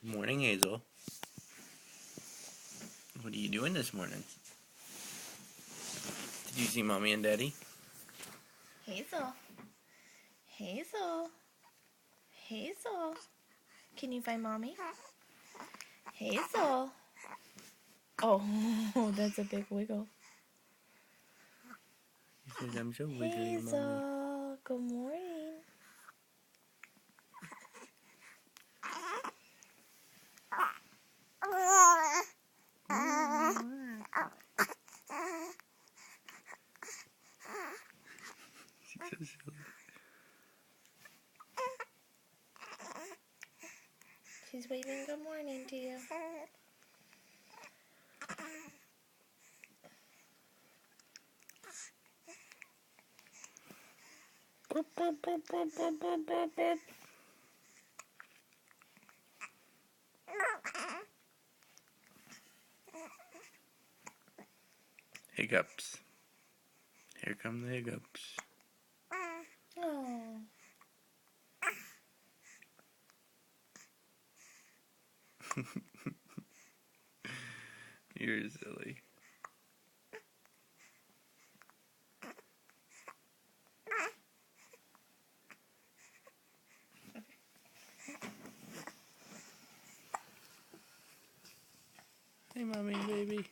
Good morning, Hazel. What are you doing this morning? Did you see Mommy and Daddy? Hazel. Hazel. Hazel. Can you find Mommy? Hazel. Oh, that's a big wiggle. He says, I'm so wiggly, Mommy. Hazel, good morning. She's so silly. She's waving good morning to you. Hiccups. Here come the hiccups. Oh. You're silly. Hey, Mommy, baby.